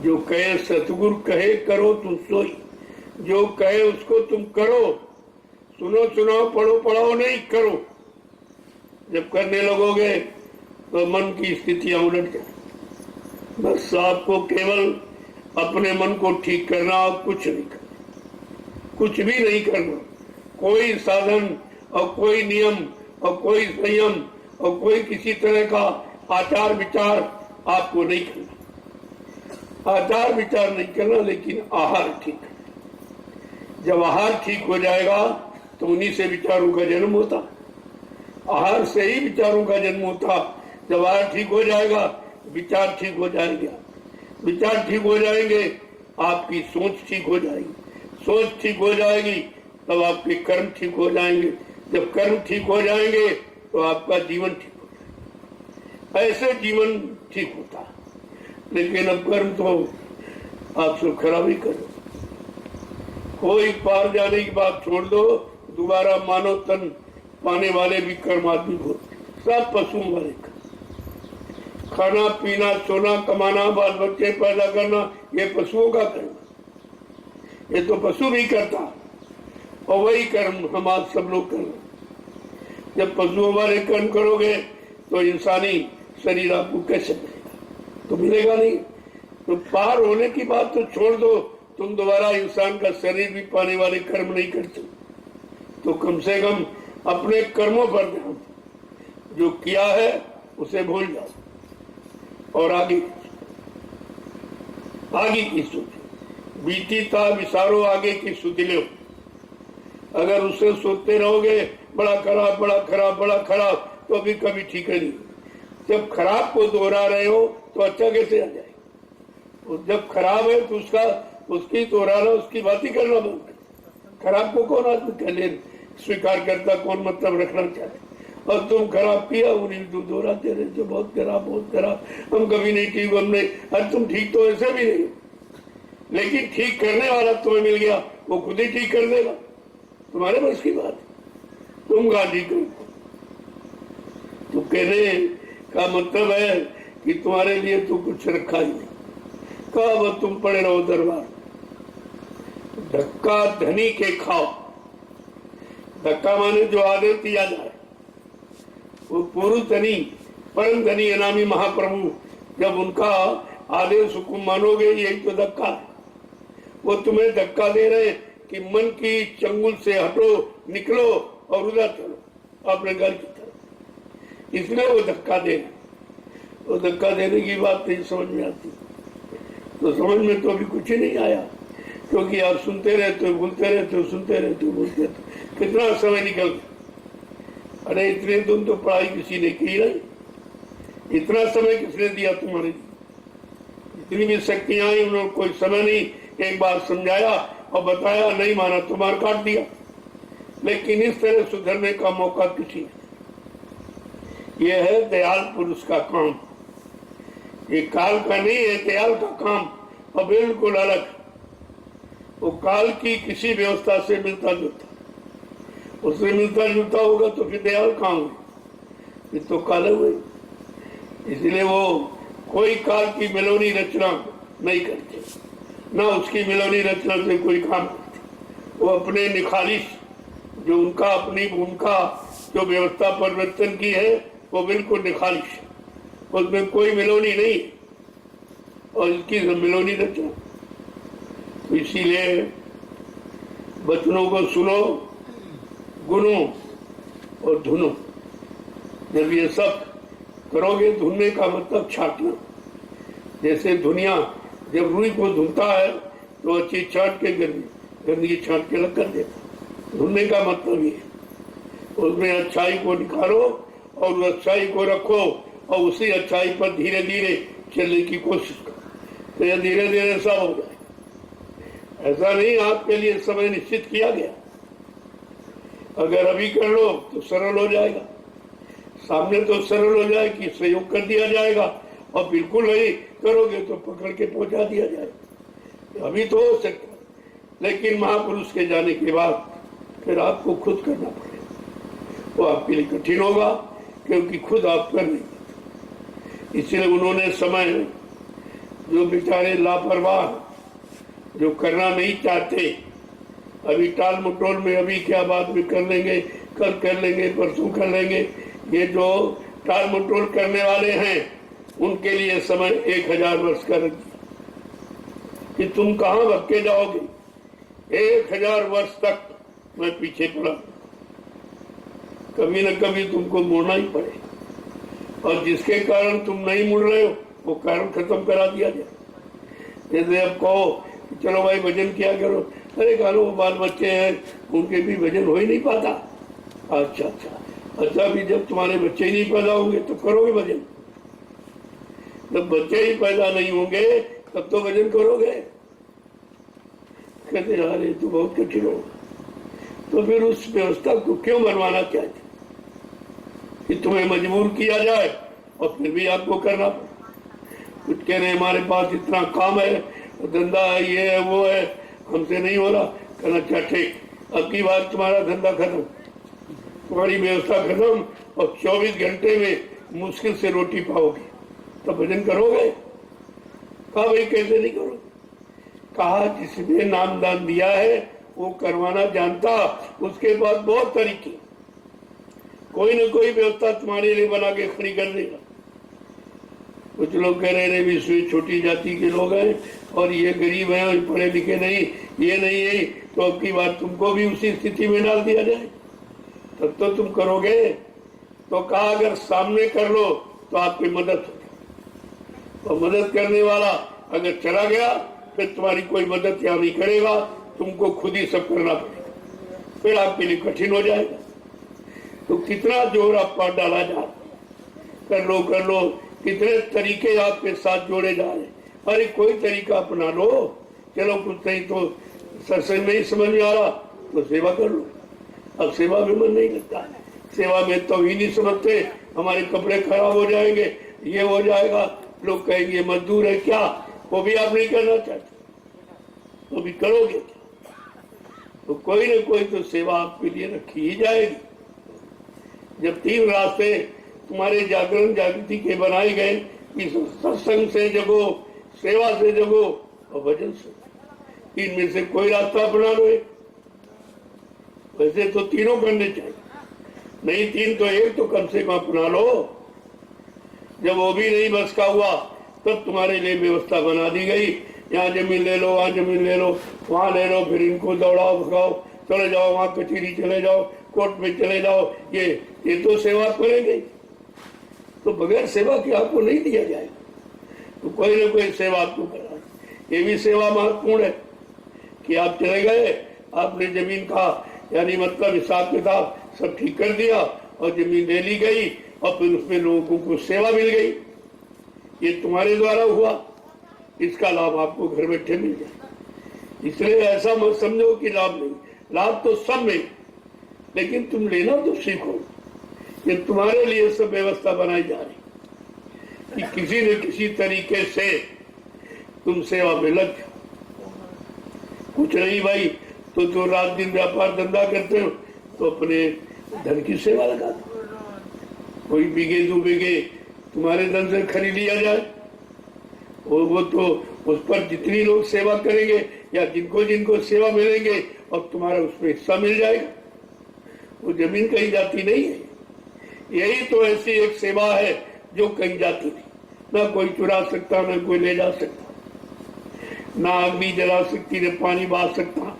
जो कहे सतगुरु कहे करो तुम सोई, जो कहे उसको तुम करो, सुनो सुनाओ पढ़ो पढ़ाओ नहीं करो। जब करने लगोगे तो मन की स्थितियां उलट जाए। बस आपको केवल अपने मन को ठीक करना और कुछ नहीं करना, कुछ भी नहीं करना। कोई साधन और कोई नियम और कोई संयम और कोई किसी तरह का आचार विचार आपको नहीं करना। आचार विचार नहीं करना, लेकिन आहार ठीक करना। जब आहार ठीक हो जाएगा तो उन्हीं से विचारों का जन्म होता। आहार से ही विचारों का जन्म होता। जब आहार ठीक हो जाएगा विचार ठीक हो जाएंगे, विचार ठीक हो जाएंगे आपकी सोच ठीक हो जाएगी, सोच ठीक हो जाएगी तब आपके कर्म ठीक हो जाएंगे, जब कर्म ठीक हो जाएंगे तो आपका जीवन ठीक हो जाएगा। ऐसे जीवन ठीक होता है। लेकिन अब कर्म तो आप सब खराब ही करो। कोई पार जाने की बात छोड़ दो, दोबारा मानव तन पाने वाले भी कर्म आदमी होते, सब पशुओं वाले कर्म। खाना पीना सोना कमाना बाल बच्चे पैदा करना ये पशुओं का कर्म, ये तो पशु भी करता और वही कर्म हम आज सब लोग कर रहे हैं। जब पशुओं वाले कर्म करोगे तो इंसानी शरीर आपको कैसे मिलेगा? तो मिलेगा नहीं। तो पार होने की बात तो छोड़ दो, तुम दोबारा इंसान का शरीर भी पाने वाले कर्म नहीं करते, तो कम से कम अपने कर्मों पर ध्यान, जो किया है उसे भूल जाओ और आगे की सोचो। बीती ता विसारो आगे की सुध लो। अगर उसे सोचते रहोगे बड़ा खराब बड़ा खराब बड़ा खराब, तो अभी कभी ठीक नहीं। जब खराब को दोहरा रहे हो तो अच्छा कैसे आ जाए? और जब खराब है तो उसकी दोहराना, उसकी बात ही करना बंद कर। खराब को कौन आदमी कहले स्वीकार करता, कौन मतलब रखना चाहते? और तुम खराब किया उन्हें तो दोहराते रहे, जो बहुत खराब, हम कभी नहीं ठीक, हमने अरे तुम ठीक तो ऐसे भी नहीं, लेकिन ठीक करने वाला तुम्हें मिल गया, वो खुद ही ठीक कर देगा। तुम्हारे बस की बात, तुम गाली करो। तो कहने का मतलब है कि तुम्हारे लिए तो कुछ रखा ही नहीं। कब तुम पड़े रहो दरबार, धक्का धनी के खाओ। धक्का माने जो आदेश दिया जाए, वो पूर्व धनी परम धनी अनामी महाप्रभु, जब उनका आदेश हुकुम मानोगे यही तो धक्का है। वो तुम्हें धक्का दे रहे कि मन की चंगुल से हटो, निकलो और उधर चलो अपने घर की तरफ, इसलिए वो धक्का दे रहे। वो धक्का देने की बात नहीं समझ में आती, तो समझ में तो अभी कुछ ही नहीं आया, क्योंकि आप सुनते रहते हो, भूलते रहते हो, सुनते रहते हो, भूलते रहते हो। कितना समय निकल गया। अरे इतने दिन तो पढ़ाई किसी ने की नहीं, इतना समय किसने दिया तुम्हारे लिए? इतनी भी शक्तियां आई, उन्होंने कोई समय नहीं, एक बार समझाया और बताया, नहीं माना तो मार काट दिया। लेकिन इस तरह सुधरने का मौका किसी ने, यह है दयाल पुरुष का काम। ये काल का नहीं है, दयाल का काम, और बिल्कुल अलग। वो काल की किसी व्यवस्था से मिलता जुलता, उससे मिलता जुलता होगा तो फिर दयाल कहाँ हुए? ये तो काले हुए। इसलिए वो कोई काल की मिलोनी रचना नहीं करते, ना उसकी मिलोनी रचना से कोई काम करते। वो अपने निखालिश, जो उनका अपनी भूमिका जो व्यवस्था परिवर्तन की है, वो बिल्कुल निखालिश, उसमें कोई मिलोनी नहीं, और इसकी मिलोनी रचना। तो इसीलिए वचनों को सुनो, गुनो और धुनो। जब ये सब करोगे, धुनने का मतलब छाटना। जैसे धुनिया जब रुई को धुलता है तो अच्छी छाट के गंदगी छाट के अलग कर देता। धुलने का मतलब ये, उसमें अच्छाई को निकालो और उस अच्छाई को रखो, और उसी अच्छाई पर धीरे धीरे चलने की कोशिश करो, तो यह धीरे धीरे सब हो जाए। ऐसा नहीं आपके लिए समय निश्चित किया गया, अगर अभी कर लो तो सरल हो जाएगा, सामने तो सरल हो जाए कि सहयोग कर दिया जाएगा, और बिल्कुल नहीं करोगे तो पकड़ के पहुंचा दिया जाएगा। अभी तो हो सकता, लेकिन महापुरुष के जाने के बाद फिर आपको खुद करना पड़ेगा। वो आपके लिए कठिन होगा, क्योंकि खुद आप कर नहीं पाते। इसलिए उन्होंने समय जो बेचारे लापरवाह, जो करना नहीं चाहते, अभी टाल मटोल में, अभी क्या बाद में कर लेंगे, कल कर लेंगे, परसों कर लेंगे, ये जो टाल मटोल करने वाले हैं उनके लिए समय 1000 वर्ष का रख दिया कि तुम कहां भटके जाओगे। 1000 वर्ष तक मैं पीछे पड़ा, कभी न कभी तुमको मुड़ना ही पड़े, और जिसके कारण तुम नहीं मुड़ रहे हो वो कारण खत्म करा दिया जाए। जैसे अब कहो कि चलो भाई भजन किया करो, अरे कहो बाल बच्चे हैं उनके भी भजन हो ही नहीं पाता। अच्छा अच्छा अच्छा, भी जब तुम्हारे बच्चे ही नहीं पैदा होंगे तो करोगे भजन, जब बच्चे ही पैदा नहीं होंगे तब तो भजन करोगे। कहते यार ये तो बहुत कठिन होगा, तो फिर उस व्यवस्था को क्यों बनवाना चाहते कि तुम्हें मजबूर किया जाए और फिर भी आपको करना पड़े। कुछ कह रहे हमारे पास इतना काम है, धंधा है, ये है वो है, हमसे नहीं हो रहा। कहना अच्छा ठीक, अब की बार तुम्हारा धंधा खत्म, तुम्हारी व्यवस्था खत्म, और 24 घंटे में मुश्किल से रोटी पाओगे, तो भजन करोगे। कहा भाई कैसे नहीं करोगे। कहा जिसने नामदान दिया है वो करवाना जानता, उसके बाद बहुत तरीके, कोई न कोई व्यवस्था तुम्हारे लिए बना के खड़ी कर देगा। कुछ लोग कह रहे हैं विश्व छोटी जाति के लोग हैं और ये गरीब हैं और पढ़े लिखे नहीं, ये नहीं है, तो अब की बात तुमको भी उसी स्थिति में डाल दिया जाए, तब तो तुम करोगे। तो कहा अगर सामने कर लो तो आपकी मदद होगी, और मदद करने वाला अगर चला गया फिर तुम्हारी कोई मदद यहाँ नहीं करेगा, तुमको खुद ही सब करना पड़ेगा, फिर आपके लिए कठिन हो जाएगा। तो कितना जोर आप पर डाला जा, कर लो, कितने तरीके आपके साथ जोड़े जा रहे। अरे कोई तरीका अपना लो, चलो कुछ नहीं तो सत्संग नहीं समझ में आ रहा तो सेवा कर लो। अब सेवा में मन नहीं लगता, सेवा में तो ही नहीं समझते, हमारे कपड़े खराब हो जाएंगे, ये हो जाएगा, लोग कहेंगे मजदूर है क्या, वो भी आप नहीं करना चाहते, तो भी करोगे। तो कोई न कोई तो सेवा आपके लिए रखी ही जाएगी। जब 3 रास्ते तुम्हारे जागरण जागृति के बनाए गए कि सत्संग से जगो, सेवा से जगो और भजन से, इनमें से कोई रास्ता अपना लो। वैसे तो तीनों करने चाहिए, नहीं 3 तो 1 तो कम से कम अपना लो। जब वो भी नहीं बस का हुआ तब तुम्हारे लिए व्यवस्था बना दी गई, यहाँ जमीन ले लो, वहाँ जमीन ले लो, वहाँ ले लो, फिर इनको दौड़ाओ भगाओ, चले जाओ वहाँ कचहरी चले जाओ, कोर्ट में चले जाओ, ये तो सेवा करेंगे। तो बगैर सेवा के आपको नहीं दिया जाएगा, तो कोई ना कोई सेवा आपको करा। ये भी सेवा महत्वपूर्ण है कि आप चले गए, आपने जमीन का यानी मतलब हिसाब किताब सब ठीक कर दिया और जमीन ले ली गई और फिर उसमें लोगों को सेवा मिल गई, ये तुम्हारे द्वारा हुआ, इसका लाभ आपको घर बैठे मिल जाए। इसलिए ऐसा मत समझो कि लाभ नहीं, लाभ तो सब में, लेकिन तुम लेना तो सीखो। ये तुम्हारे लिए सब व्यवस्था बनाई जा रही कि किसी न किसी तरीके से तुम सेवा में लग जाओ। कुछ नहीं भाई तो रात दिन व्यापार धंधा करते हो तो अपने धन की सेवा लगा दो, कोई बीघे 2 बीघे तुम्हारे धन से खरीद लिया जाए, और वो तो उस पर जितनी लोग सेवा करेंगे या जिनको जिनको सेवा मिलेंगे और तुम्हारा उसमें हिस्सा मिल जाएगा। वो जमीन कहीं जाती नहीं है, यही तो ऐसी एक सेवा है जो कहीं जाती नहीं, ना कोई चुरा सकता, ना कोई ले जा सकता, ना अग्नि जला सकती, न पानी बहा सकता,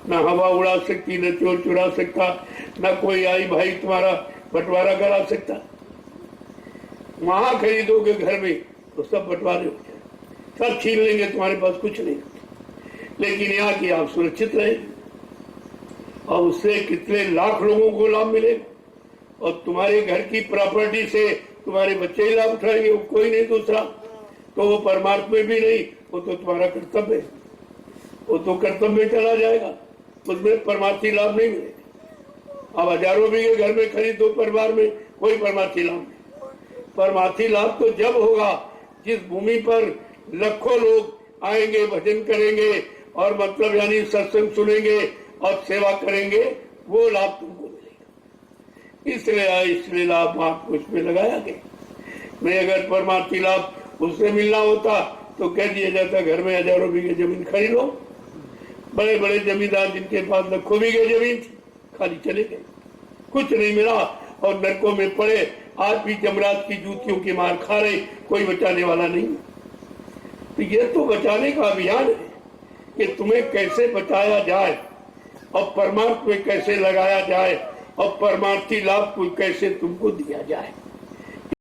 ना हवा उड़ा सकती, न चोर चुरा सकता, ना कोई आई भाई तुम्हारा बंटवारा करा सकता। वहां खरीदोगे घर में तो सब बंटवारे हो जाए, सब छीन लेंगे, तुम्हारे पास कुछ नहीं। लेकिन यहाँ की आप सुरक्षित रहे और उससे कितने लाख लोगों को लाभ मिलेगा, और तुम्हारे घर की प्रॉपर्टी से तुम्हारे बच्चे ही लाभ उठाएंगे, वो कोई नहीं दूसरा। तो वो परमार्थ में भी नहीं, वो तो तुम्हारा कर्तव्य है, वो तो कर्तव्य में चला जाएगा, उसमें परमार्थी लाभ नहीं मिलेगा। अब हजारों बीघे घर में खरीद दो परिवार में, कोई परमार्थी लाभ नहीं। परमार्थी लाभ तो जब होगा जिस भूमि पर लाखों लोग आएंगे, भजन करेंगे और मतलब यानी सत्संग सुनेंगे और सेवा करेंगे, वो लाभ तुमको मिलेगा। इसलिए लाभ आपको इसमें लगाया गया। नहीं अगर परमार्थी लाभ उससे मिलना होता तो कह दिया जाता घर में हजारों बीघे जमीन खरीद लो। बड़े बड़े जमींदार जिनके पास लाखों बीघे जमीन थी, खाली चले गए, कुछ नहीं मिला और नरकों में पड़े। आज भी जमराज की जूतियों की मार खा रहे, कोई बचाने वाला नहीं। तो ये तो बचाने का अभियान है कि तुम्हें कैसे बचाया जाए और परमार्थ में कैसे लगाया जाए और परमार्थी लाभ को कैसे तुमको दिया जाए।